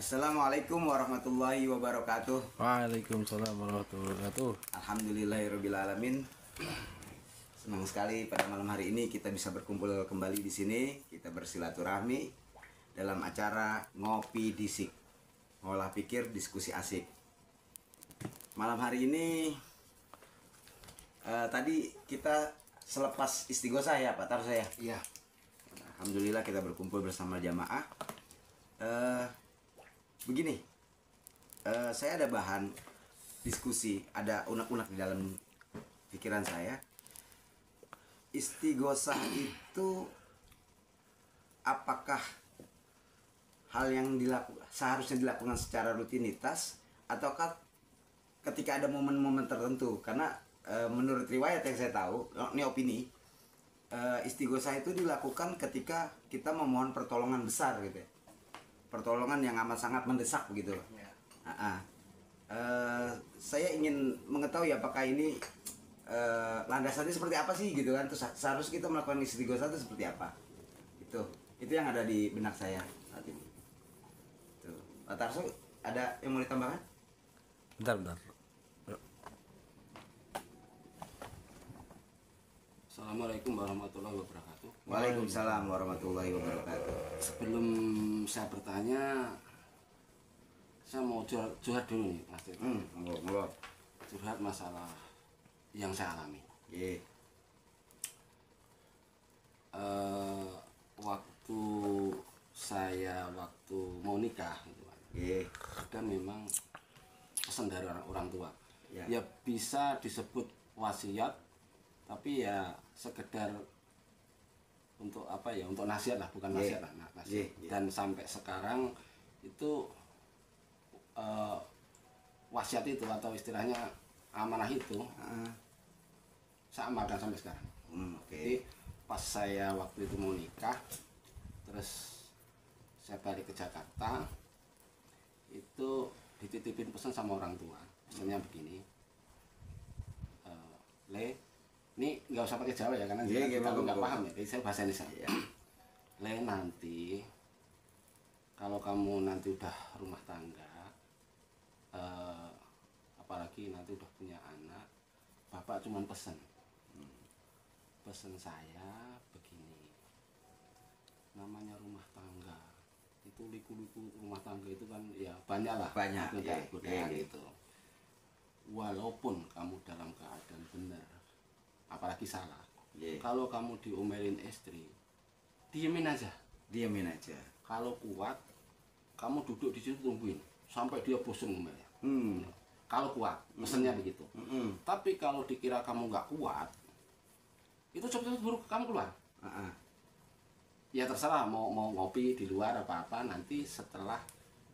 Assalamualaikum warahmatullahi wabarakatuh. Waalaikumsalam warahmatullahi wabarakatuh. Alhamdulillahirobbilalamin. Senang sekali pada malam hari ini kita bisa berkumpul kembali di sini. Kita bersilaturahmi dalam acara Ngopi Disik, ngolah pikir diskusi asik. Malam hari ini tadi kita selepas istighosah ya Pak Tar saya. Iya. Alhamdulillah kita berkumpul bersama jamaah. Begini, saya ada bahan diskusi, ada unek-unek di dalam pikiran saya. Istighosah itu apakah hal yang seharusnya dilakukan secara rutinitas ataukah ketika ada momen-momen tertentu? Karena menurut riwayat yang saya tahu, ini opini, istighosah itu dilakukan ketika kita memohon pertolongan besar gitu ya. Pertolongan yang amat sangat mendesak begitu. Ya. Saya ingin mengetahui apakah ini landasannya seperti apa sih gitu kan. Terus seharusnya kita melakukan istighosah itu seperti apa? Itu yang ada di benak saya saat ini. Tuh. Pak Tarso, ada yang mau ditambahkan? Bentar. Assalamualaikum warahmatullahi wabarakatuh. Waalaikumsalam warahmatullahi wabarakatuh. Sebelum saya bertanya, saya mau curhat dulu nih, Mas. Monggo. Curhat masalah yang saya alami. Yeah. Waktu mau nikah, gitu, Yeah. ada memang pesan dari orang tua. Yeah. Ya bisa disebut wasiat, tapi ya sekedar untuk apa ya, untuk nasihat lah, bukan nasihat lah, nasihat. Dan sampai sekarang itu wasiat itu atau istilahnya amanah itu saya amalkan sampai sekarang. Jadi pas saya waktu itu mau nikah, terus saya balik ke Jakarta, itu dititipin pesan sama orang tua. Pesannya begini, ini nggak usah pakai Jawa ya, karena kita nggak paham ya, jadi saya bahasa Indonesia. Ya. Le, nanti kalau kamu nanti udah rumah tangga, apalagi nanti udah punya anak, bapak cuma pesen saya begini, namanya rumah tangga itu, liku-liku rumah tangga itu kan ya banyak lah, godaan gitu. Walaupun kamu dalam keadaan benar, apalagi salah, kalau kamu diomelin istri, diemin aja. Kalau kuat, kamu duduk di situ tungguin sampai dia bosan ngomelnya. Kalau kuat, pesennya begitu. Tapi kalau dikira kamu nggak kuat, itu cepet-cepet buru kamu keluar. Ya terserah mau ngopi di luar apa-apa, nanti setelah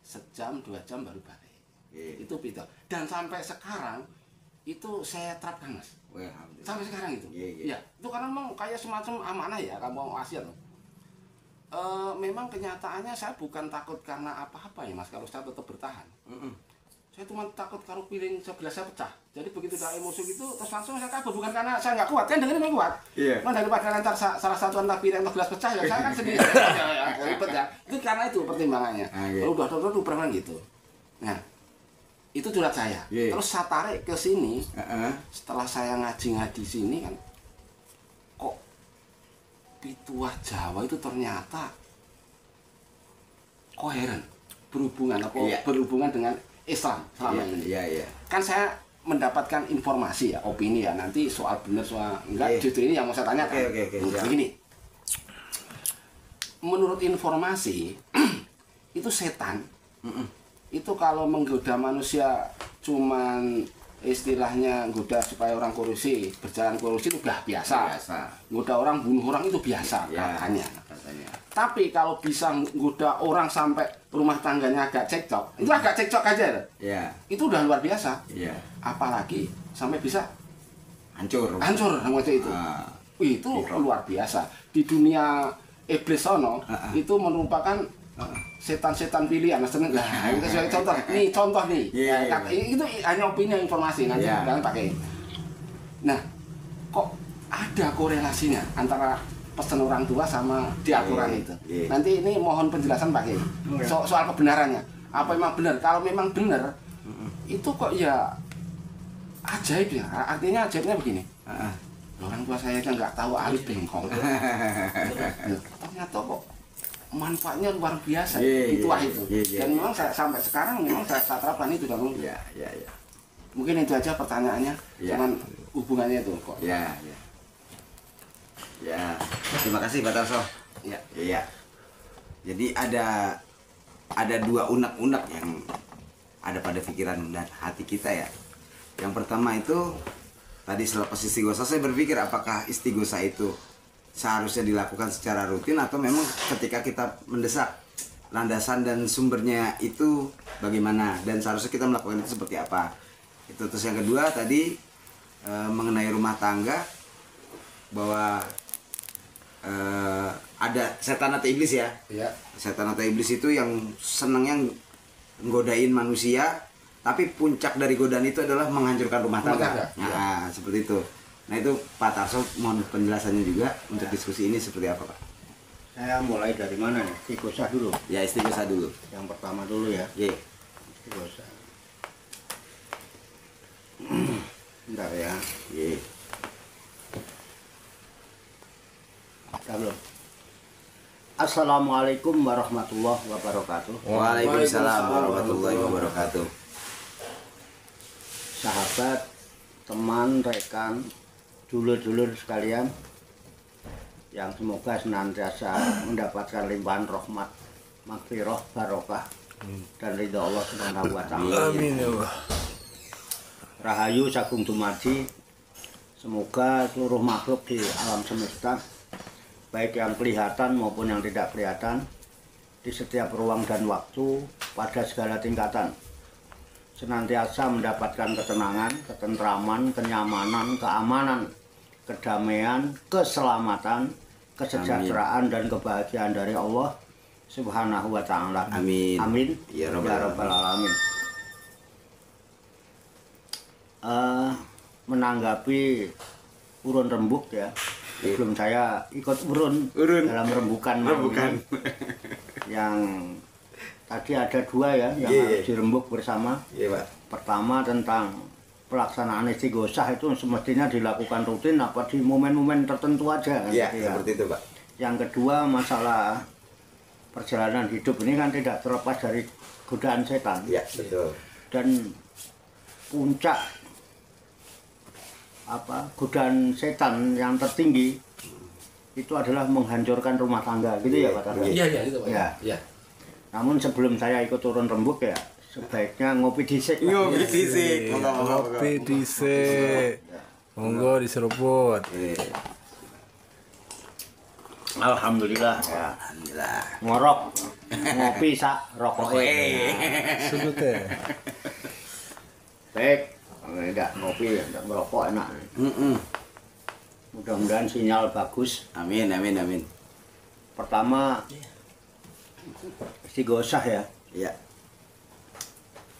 sejam 2 jam baru balik. Itu beda. Dan sampai sekarang itu saya terapkan, Mas. Sampai sekarang itu. Ya, itu karena memang kayak semacam amanah ya, kamu mau wasiat loh. Memang kenyataannya saya bukan takut karena apa-apa ya, Mas, kalau saya tetap bertahan. Saya cuma takut kalau piring sebelah saya pecah. Jadi begitu ada emosi gitu, terus langsung saya kabur. Bukan karena saya nggak kuat, kan dengerin yang kuat. Nah, daripada nanti salah satu entah piring atau gelas pecah, ya saya kan sendiri. Ribet ya. Itu karena itu pertimbangannya. Kalau udah pernah gitu. Nah, itu curhat saya. Terus saya tarik ke sini. Setelah saya ngaji sini kan, kok Pituah Jawa itu ternyata koheren, berhubungan dengan Islam selama ini. Kan saya mendapatkan informasi ya, opini ya, nanti soal benar soal enggak, justru ini yang mau saya tanyakan. Begini, menurut informasi itu setan itu kalau menggoda manusia cuman istilahnya goda supaya orang korupsi, berjalan korupsi itu udah biasa. Goda orang, bunuh orang itu biasa katanya. Tapi kalau bisa goda orang sampai rumah tangganya agak cekcok, itu agak cekcok aja loh. Ya. Itu udah luar biasa. Iya. Apalagi sampai bisa Hancur. hancur waktu itu. Itu luar biasa. Di dunia iblis sono itu merupakan setan-setan pilihan. Nah, itu contoh. Nih contoh nih. Itu hanya opini informasi nanti kalian pakai. Nah, kok ada korelasinya antara pesan orang tua sama di Al-Quran itu? Nanti ini mohon penjelasan pakai soal kebenarannya. Apa memang benar? Kalau memang benar, itu kok ya ajaib ya. Artinya ajaibnya begini. Orang tua saya kan nggak tahu alif bengkong. Ternyata kok manfaatnya luar biasa itu. Dan memang sampai sekarang memang saya terapkan itu dong. Mungkin itu aja pertanyaannya, cuman hubungannya itu kok. Ya, terima kasih Pak Tarso. Iya. Jadi ada dua unek-unek yang ada pada pikiran dan hati kita ya. Yang pertama itu tadi selepas istighosa saya berpikir apakah istighosa itu seharusnya dilakukan secara rutin atau memang ketika kita mendesak landasan dan sumbernya itu bagaimana dan seharusnya kita melakukan itu seperti apa. Itu terus yang kedua tadi mengenai rumah tangga bahwa ada setan atau iblis ya. Setan atau iblis itu yang senangnya nggodain manusia, tapi puncak dari godaan itu adalah menghancurkan rumah tangga. Nah, seperti itu. Nah, itu Pak Tarso mohon penjelasannya juga untuk diskusi ini seperti apa, Pak? Saya mulai dari mana nih? Istighosa dulu. Ya, istighosa dulu. Yang pertama dulu ya. Iya. Istighosa. Bentar ya. Iya. Belum. Assalamualaikum warahmatullahi wabarakatuh. Waalaikumsalam warahmatullahi wabarakatuh. Sahabat, teman, rekan, dulur-dulur sekalian yang semoga senantiasa mendapatkan limpahan rahmat, maghfirah, barokah dan ridha Allah Subhanahu wa taala. Amin ya Allah. Rahayu sagung dumadi. Semoga seluruh makhluk di alam semesta, baik yang kelihatan maupun yang tidak kelihatan, di setiap ruang dan waktu, pada segala tingkatan, senantiasa mendapatkan ketenangan, ketentraman, kenyamanan, keamanan, kedamaian, keselamatan, kesejahteraan, dan kebahagiaan dari Allah Subhanahu wa taala. Amin. Amin. Ya Rabbal alamin. Menanggapi urun rembuk ya. Sebelum saya ikut urun dalam rembukan. Yang tadi ada dua ya yang harus dirembuk bersama. Pak. Pertama tentang pelaksanaan istighosa itu semestinya dilakukan rutin apa di momen-momen tertentu aja kan? Iya, seperti itu, Pak. Yang kedua masalah perjalanan hidup ini kan tidak terlepas dari godaan setan. Iya, betul. Dan puncak godaan setan yang tertinggi itu adalah menghancurkan rumah tangga gitu ya Pak Tarso? Iya itu Pak. Ya. Namun sebelum saya ikut turun rembuk ya sebaiknya ngopi dhisik. Ngopi dhisik. Ngopi dhisik. Monggo diseruput. Alhamdulillah. Ya. Alhamdulillah. Ngorok. Ngopi sak rokoke. Sebutnya. Baik. Enggak ngopi, enggak merokok enak. Mudah-mudahan sinyal bagus. Amin. Pertama istighosa ya. Iya.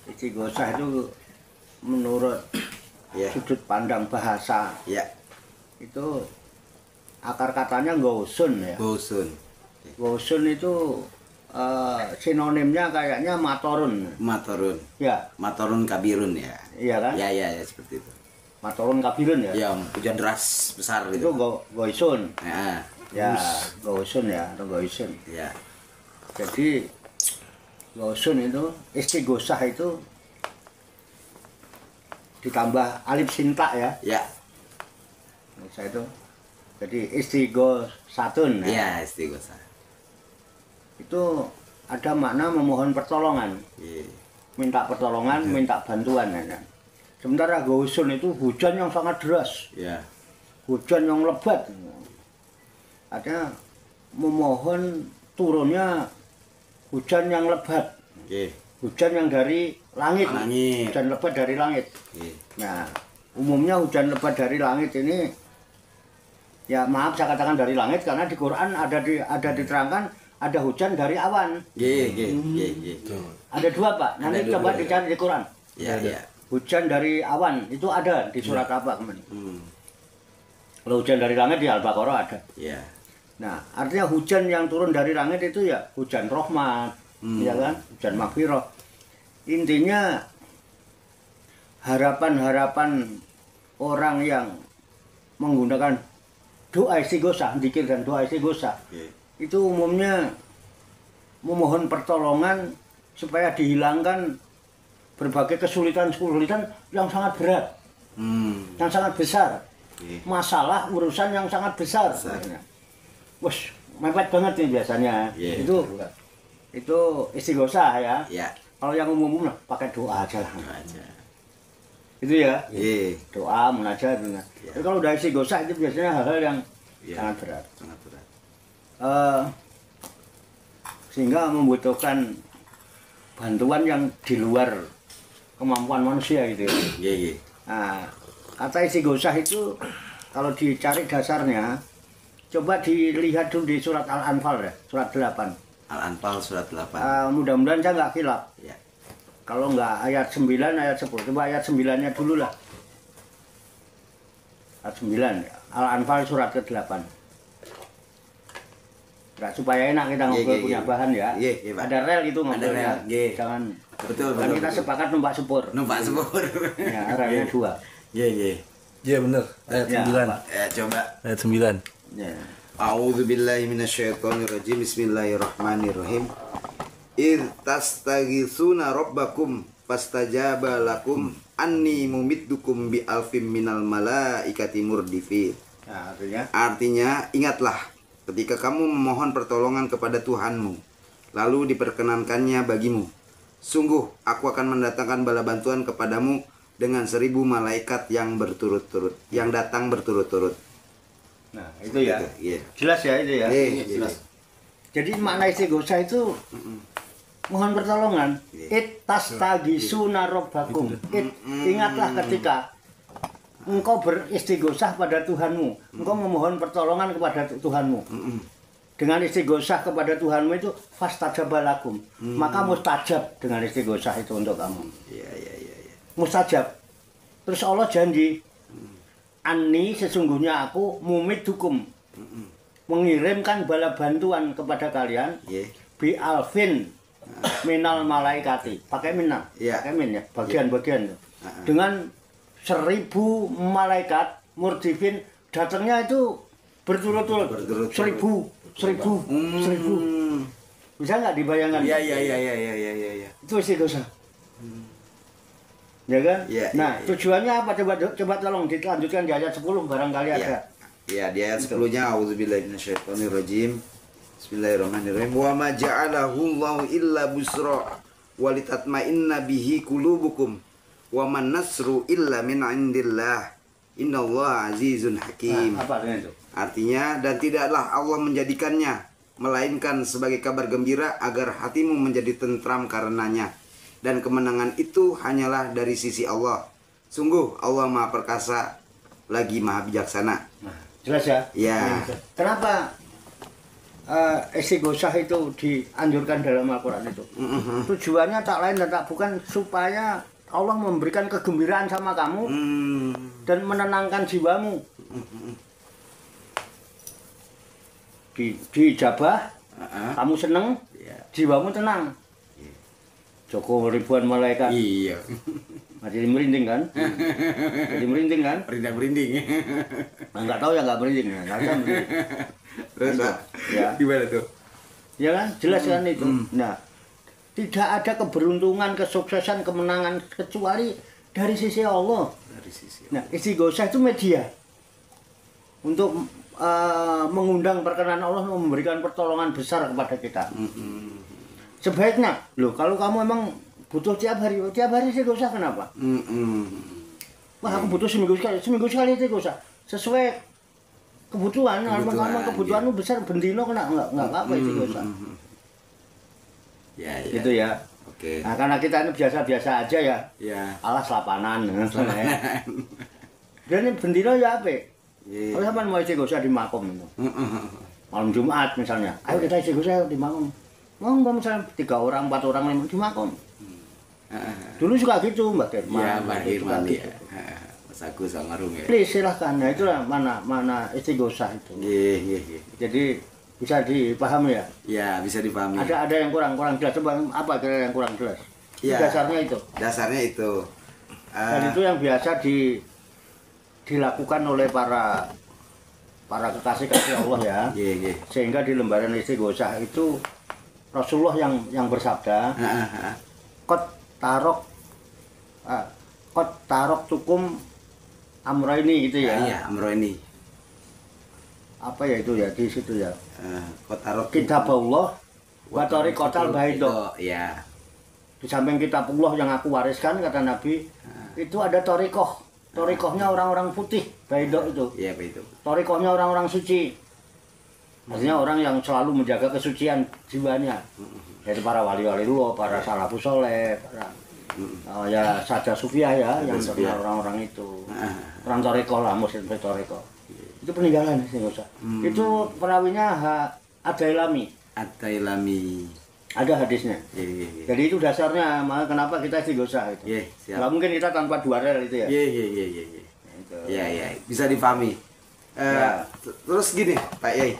Istighosa itu menurut sudut pandang bahasa itu akar katanya gausun ya. Gausun itu sinonimnya kayaknya matorun. Ya. Matorun kabirun ya. Iya kan? Ya, seperti itu. Matorun kabirun ya. Ya, hujan deras besar itu gausun. Ya, gausun ya, atau gausun. Ya. Jadi gausun itu istighosa itu ditambah alif sinta ya. Ya. Saya itu. Jadi istighosatun ya. Iya, istighosa. Itu ada makna memohon pertolongan. Minta pertolongan, minta bantuan ya. Sementara gausun itu hujan yang sangat deras. Hujan yang lebat. Ada memohon turunnya hujan yang lebat. Nggih. Hujan yang dari langit. Langit. Hujan lebat dari langit. Nggih. Nah, umumnya hujan lebat dari langit ini, ya maaf saya katakan dari langit karena di Quran ada diterangkan ada hujan dari awan. Nggih. Ada dua Pak. Nanti Ada coba dua, dicari di Quran. Iya. Hujan dari awan itu ada di surat apa kemarin? Kalau hujan dari langit di Al-Baqarah ada. Iya. Nah, artinya hujan yang turun dari langit itu ya hujan rahmat, ya kan? Hujan maghfirah. Intinya harapan-harapan orang yang menggunakan doa istighosah, zikir dan doa istighosah, itu umumnya memohon pertolongan supaya dihilangkan berbagai kesulitan-kesulitan yang sangat berat, yang sangat besar, masalah urusan yang sangat besar. Wes, mepet banget nih biasanya. Itu istighosah ya. Kalau yang umum lah pakai doa aja lah. Itu ya. Doa, munajat. Tapi kalau udah istighosah itu biasanya hal-hal yang sangat berat. Sehingga membutuhkan bantuan yang di luar kemampuan manusia gitu ya. Nah, kata istighosah itu kalau dicari dasarnya, coba dilihat dulu di surat Al-Anfal ya, surat 8. Al-Anfal surat 8. Mudah-mudahan saya nggak khilaf. Kalau nggak ayat 9, ayat 10. Coba ayat 9-nya dulu lah. Ayat 9, Al-Anfal surat ke-8. Nggak, supaya enak kita ngobrol punya bahan ya. Ada rel itu ngobrolnya. Jangan. Betul. Kan kita sepakat numpak sepur. Ya, relnya 2. Iya bener. Ayat 9. Coba. Ayat 9. Ya. A'udzu billahi minasyaitonir rajim. Bismillahirrahmanirrahim. Id tastaghitsuna rabbakum fastajaba lakum anni mumiddukum bi alfim minal malaikati murdifin. Nah, artinya ingatlah ketika kamu memohon pertolongan kepada Tuhanmu lalu diperkenankannya bagimu. Sungguh aku akan mendatangkan bala bantuan kepadamu dengan 1000 malaikat yang berturut-turut, yang datang berturut-turut. Nah, itu ya. Jelas ya itu ya. Jelas. Jadi makna istighosah itu mohon pertolongan. It tastaghitsuna rabbakum. Ingatlah ketika engkau beristighosah pada Tuhanmu, engkau memohon pertolongan kepada Tuhanmu. Dengan istighosah kepada Tuhanmu itu fastajaba lakum. Maka mustajab dengan istighosah itu untuk kamu. Mustajab. Terus Allah janji, Anni sesungguhnya aku mumiddukum, mengirimkan bala bantuan kepada kalian bi alfin minal malaikati, pakai minal, pakai min ya, bagian-bagian dengan 1000 malaikat murdifin, datangnya itu berturut-turut 1000 bisa nggak dibayangkan? Iya. Itu istighosah. Ya kan? Nah, tujuannya apa? Coba tolong dilanjutkan di ayat 10 barangkali ada. Ya, di ayat 10-nya a'udzubillahi minasyaitonirrajim. Bismillahirrahmanirrahim. Wa ma ja'alahu Allahu illa busra walitatma'inna bihi qulubukum wa man nasru illa min 'indillah. Innallaha azizun hakim. Nah, apa artinya itu? Artinya, dan tidaklah Allah menjadikannya melainkan sebagai kabar gembira agar hatimu menjadi tentram karenanya. Dan kemenangan itu hanyalah dari sisi Allah. Sungguh Allah Maha Perkasa lagi Maha Bijaksana. Nah, jelas ya? Ya. Kenapa istighosah itu dianjurkan dalam Al-Quran itu? Tujuannya tak lain dan tak bukan supaya Allah memberikan kegembiraan sama kamu dan menenangkan jiwamu. Dijabah, kamu seneng, jiwamu tenang. Joko ribuan malaikat. Iya. Jadi merinding kan? Jadi merinding kan? Merinding. Nah, nggak tahu ya nggak merinding. Nggak tahu merinding. Terus Pak, ya. Gimana tuh? Ya kan, jelas kan itu. Nah, tidak ada keberuntungan, kesuksesan, kemenangan kecuali dari sisi Allah. Dari sisi. Nah, istighosah itu media untuk mengundang perkenan Allah, memberikan pertolongan besar kepada kita. Sebaiknya, loh kalau kamu emang butuh tiap hari istighosah kenapa? Wah, aku butuh seminggu sekali istighosah. Sesuai kebutuhan, kebutuhanmu besar, bendino kena enggak apa istighosah. Ya, ya. Gitu ya. Oke. Nah, karena kita ini biasa-biasa aja ya. Ya. Alas lapanan. Dan ini bendino ya apa? Iya. Kalau sampean mau istighosah di makom itu. Malam Jumat misalnya. Ayo kita istighosah di makom. Mau misalnya 3 orang, 4 orang, 5 di makom. Dulu suka gitu Mbak Firman. Iya, Mbak Firman gitu. ya. Mas Agus almarhum ya. Please silahkan. Nah, itulah mana istighosah itu. Iya. Jadi bisa dipahami ya. Ya, bisa dipahami. Ada yang kurang jelas. Coba apa kira yang kurang jelas? Ya. Dasarnya itu. Dasarnya itu. Dan itu yang biasa dilakukan oleh para kekasih Allah ya. Iya. Sehingga di lembaran istighosah itu Rasulullah yang bersabda, kot tarok tukum amroini gitu ya. Iya, amroini. Apa ya itu ya di situ ya. Kot tarok Kitabullah wa tariqatal baido. Iya. Di samping kitabullah yang aku wariskan kata Nabi, itu ada torikoh. Torikohnya orang-orang putih, baido itu. Iya, itu. Torikohnya orang-orang suci. Artinya orang yang selalu menjaga kesucian jiwanya. Yaitu para wali-wali dulu, para salafus soleh, para ya saja sufiah ya, yang terkenal orang-orang itu. Orang torikoh lah, muslim torikoh. Itu peninggalan sih nggak usah. Itu perawinya Ad-Dailami. Ad-Dailami. Ada hadisnya. Iya. Jadi itu dasarnya, maka kenapa kita istighosah itu. Iya, siap. Nggak mungkin kita tanpa 2 rel itu ya. Iya. Itu. Iya, bisa dipahami. Ya. Terus gini, Pak Yai.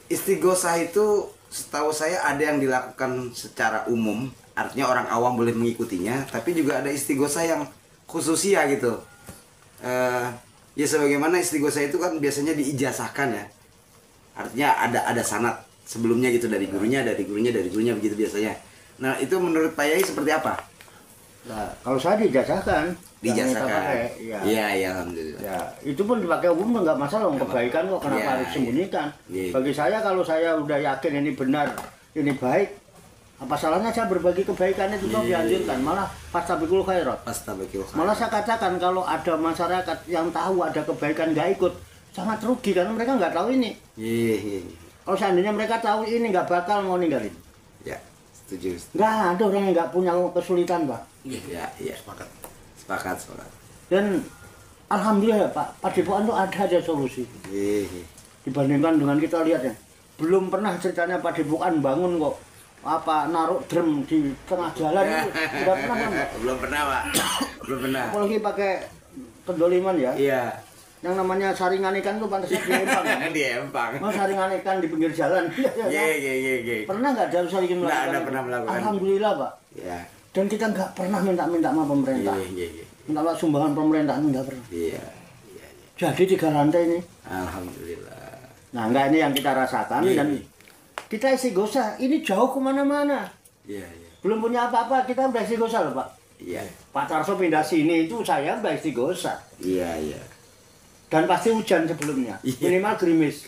Istighosah itu setahu saya ada yang dilakukan secara umum, artinya orang awam boleh mengikutinya, tapi juga ada istighosah yang khususia gitu. Ya sebagaimana istighosah itu kan biasanya diijazahkan ya. Artinya ada sanad sebelumnya gitu dari gurunya begitu biasanya. Nah, itu menurut Pak Yai seperti apa? Nah, kalau saya dijazahkan. Dijazahkan. Iya, alhamdulillah. Ya, itu pun dipakai umum nggak masalah, kebaikan kok kenapa harus sembunyikan. Iya. Bagi saya kalau saya udah yakin ini benar, ini baik, apa salahnya saya berbagi kebaikan itu kok dianjurkan, malah fastabiqul khairat. Malah saya katakan kalau ada masyarakat yang tahu ada kebaikan nggak ikut, sangat rugi karena mereka nggak tahu ini. Iya. Kalau seandainya mereka tahu ini nggak bakal mau ninggalin. Ya, setuju. Nggak ada orang yang nggak punya kesulitan, Pak. Iya, sepakat. Dan alhamdulillah Pak, Padepokan tuh ada aja solusi. Iya. Dibandingkan dengan kita lihat ya, belum pernah ceritanya Padepokan bangun kok naruh drum di tengah jalan itu tidak pernah kan, Pak? Belum pernah. Apalagi pakai pendoliman ya. Iya. Yang namanya saringan ikan tuh pantasnya di Empang. Ya? Di Empang. Mau saringan ikan di pinggir jalan. Iya. Pernah nggak Jalu Salikin melakukan? Nggak pernah melakukan. Alhamdulillah Pak. Iya. Dan kita nggak pernah minta sama pemerintah. Iya. Minta sumbangan pemerintah nggak pernah. Iya. Jadi 3 lantai ini. Alhamdulillah. Nah nggak ini yang kita rasakan dan kita istighosah ini jauh kemana-mana. Iya. Belum punya apa-apa kita udah istighosah loh Pak. Iya. Pak Tarso pindah sini itu saya udah istighosah. Iya. Dan pasti hujan sebelumnya. Minimal gerimis.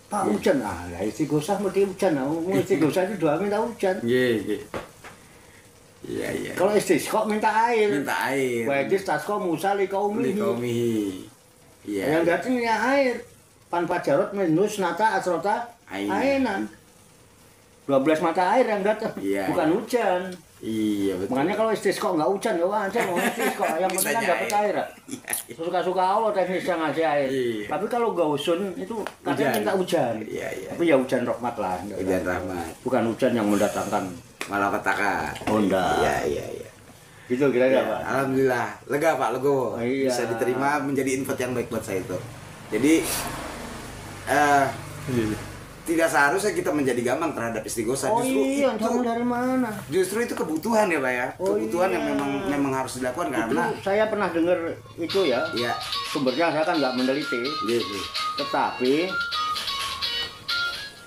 Pak hujan, lah istighosah mesti hujan. Istighosah itu doa minta hujan. Iya. Kalau istisqa minta air. Wa istasqa Musa liqaumihi. Iya. Yang datangnya air. Pan pajarot minus nata asrota ainan. 12 mata air yang datang, bukan hujan. Iya, betul. Makanya kalau istisqa nggak hujan, ya wajar mau istisqa. Yang penting kan dapat air. Suka-suka Allah teknisnya ngasih air. Tapi kalau gausun itu kadang minta hujan. Iya. Tapi ya hujan rahmat lah. Hujan rahmat. Bukan hujan yang mendatangkan malapetaka. Honda. Iya. Gitu kira-kira Pak. Alhamdulillah, lega Pak, legowo. Iya. Bisa diterima menjadi info yang baik buat saya itu. Jadi tidak seharusnya kita menjadi gampang terhadap istighosah. Justru itu dari mana? Justru itu kebutuhan ya Pak ya. Kebutuhan yang memang harus dilakukan karena saya pernah dengar itu ya. Iya. Sumbernya saya kan nggak meneliti. Iya. Tetapi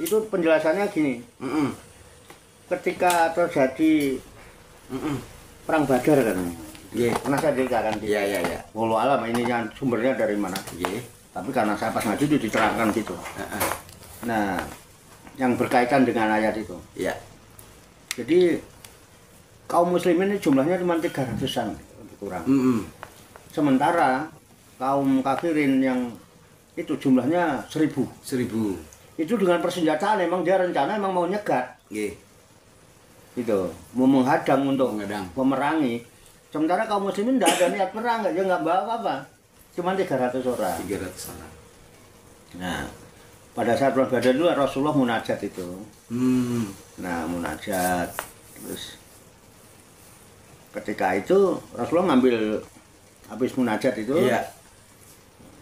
itu penjelasannya gini. Ketika terjadi perang Badar kan. Pernah saya ceritakan. Iya. Wallahu alam ini yang sumbernya dari mana? Tapi karena saya pas ngaji itu diterangkan gitu. Nah, yang berkaitan dengan ayat itu. Iya. Jadi kaum muslimin ini jumlahnya cuma 300-an lebih kurang. Sementara kaum kafirin yang itu jumlahnya 1000. itu dengan persenjataan emang dia rencana emang mau nyegat. Nggih. Gitu, mau menghadang untuk Menghadang. memerangi. Sementara kaum muslimin tidak ada niat perang, ya nggak bawa apa-apa. Cuma 300 orang. 300 orang. Nah, pada saat perang Badar dulu Rasulullah munajat itu. Nah, munajat. Terus ketika itu Rasulullah ngambil habis munajat itu, Iya.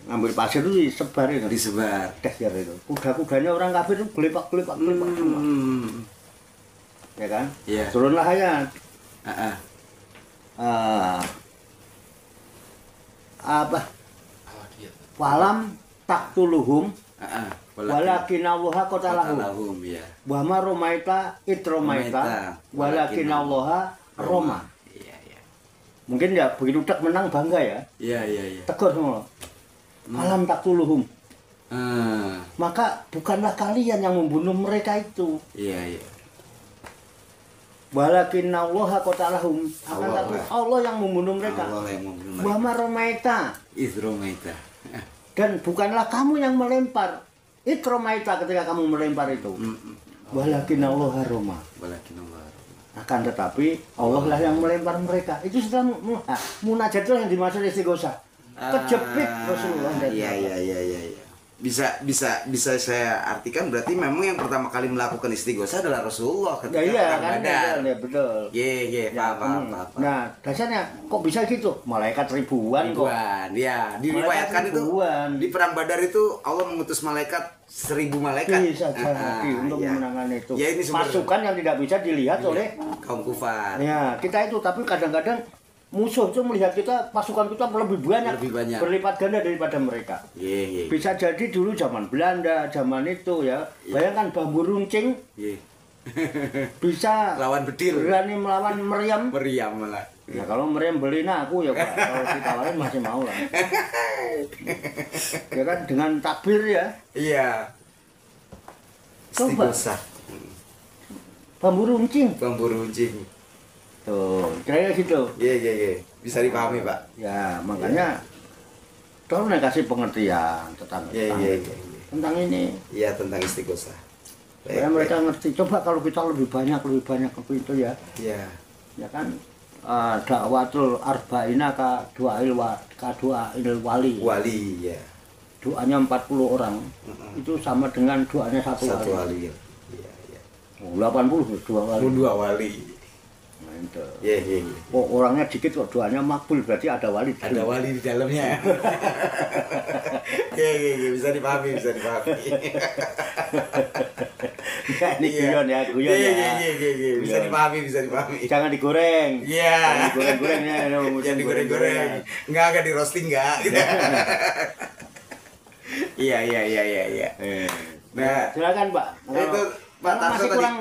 ngambil pasir itu disebar itu. Disebar. Dahsyat itu. Kuda-kudanya orang kafir itu gelepak semua. Ya kan? Iya. Turunlah ayat. Heeh. Apa? Falam taktuluhum Heeh. walakinallaha qatalahum. ya. Wa ma romaita itromaita walakinallaha roma. Iya, iya. Mungkin ya begitu tak menang bangga ya. Iya, iya, iya. Tegur semua. Falam taktuluhum. Ah, Maka bukanlah kalian yang membunuh mereka itu. iya, iya. Walakinallaha qatalahum. Akan Allah. tapi Allah yang membunuh mereka. Allah yang membunuh Wa mereka. ma romaita. Izromaita. Dan bukanlah kamu yang melempar. Itromaita ketika kamu melempar itu. Walakinallaha roma. Walakin Allah. Akan tetapi Allah lah yang melempar mereka. Itu sudah munajat itu yang dimaksud istighosah. Kejepit Rasulullah. Iya, iya, iya, iya, iya. Bisa saya artikan berarti memang yang pertama kali melakukan istighosah adalah Rasulullah ketika Ya iya perang kan Badar. ya, betul. Iya, Ya, paham. Nah, dasarnya kok bisa gitu? Malaikat ribuan kok. Ribuan, ya. Diriwayatkan itu ribuan. di perang Badar itu Allah mengutus malaikat 1000 malaikat. Bisa jadi untuk iya. memenangkan itu. Ya, ini sumber- Pasukan yang tidak bisa dilihat oleh kaum kufar. ya kita itu, tapi kadang-kadang musuh itu melihat kita, pasukan kita lebih banyak, berlipat ganda daripada mereka. Iya, iya. Bisa jadi dulu zaman Belanda, zaman itu ya. Bayangkan bambu runcing Iya. bisa Lawan bedil. berani melawan meriam. Meriam malah. Ya kalau meriam beliin aku ya Pak, kalau ditawarin masih mau lah. Ya kan dengan takbir ya. Iya. Coba. Istighosah. Bambu runcing. Bambu runcing. Tuh, kayak gitu. Iya, iya, iya. Bisa dipahami, Pak. Ya, makanya tolong kasih pengertian tentang Iya, tentang iya, itu. iya. Tentang ini. Iya, tentang istighosah. Supaya mereka ngerti. Coba kalau kita lebih banyak lebih itu ya. Iya. Ya kan dakwatul arba'ina ka du'ail wali. Wali, ya. Doanya 40 orang. Itu sama dengan doanya satu Satu wali. wali. Iya, iya. 80 dua wali. Dua wali. Nah, itu. Iya, iya, iya. Oh, orangnya dikit kok doanya makbul, berarti ada wali. Ada wali di dalamnya. Iya, iya, iya. Bisa dipahami, bisa dipahami. Ya, ini guyon ya, guyon Iya, ya. iya, iya, iya, iya. Bisa dipahami, bisa dipahami. Jangan digoreng. Iya. Jangan digoreng-goreng ya. Jangan digoreng-goreng. Enggak di roasting enggak. Iya, iya, iya, iya, iya. Nah, Silakan Pak. itu Pak Kalau Tarso masih tadi. kurang,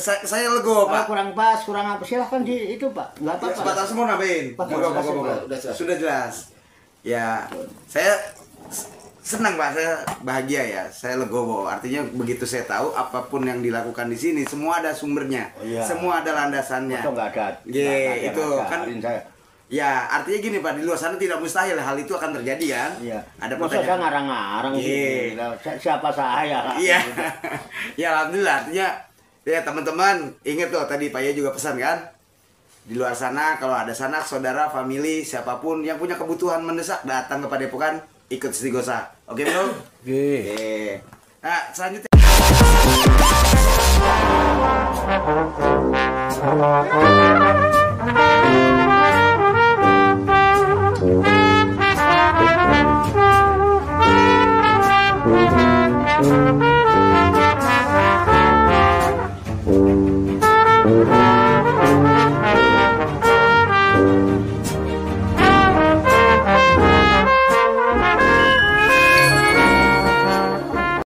Saya lego, kalau Pak. kurang pas, kurang apa, silahkan di itu Pak. Nggak Ya, apa-apa. Pak Tarso mau nambahin. Pak, Moga, sudah, moga, moga. sudah jelas. Sudah jelas. Ya, saya senang Pak, saya bahagia ya. Saya legowo. Artinya begitu saya tahu apapun yang dilakukan di sini semua ada sumbernya. Oh, iya. Semua ada landasannya. Itu nggak ada. Iya, nggak ada, itu nggak ada. kan. Arin saya. Ya, artinya gini Pak, di luar sana tidak mustahil hal itu akan terjadi kan? Iya. Ada Masa saya pertanyaan. ngarang-ngarang Iya. sih. Lah, siapa saya? Iya. Ya alhamdulillah, artinya ya teman-teman ingat tuh tadi Pak Ya juga pesan kan? Di luar sana kalau ada sanak, saudara, family, siapapun yang punya kebutuhan mendesak datang ke Padepokan, ikut istighosah. Oke, Bro? Oke. Oke. Nah, selanjutnya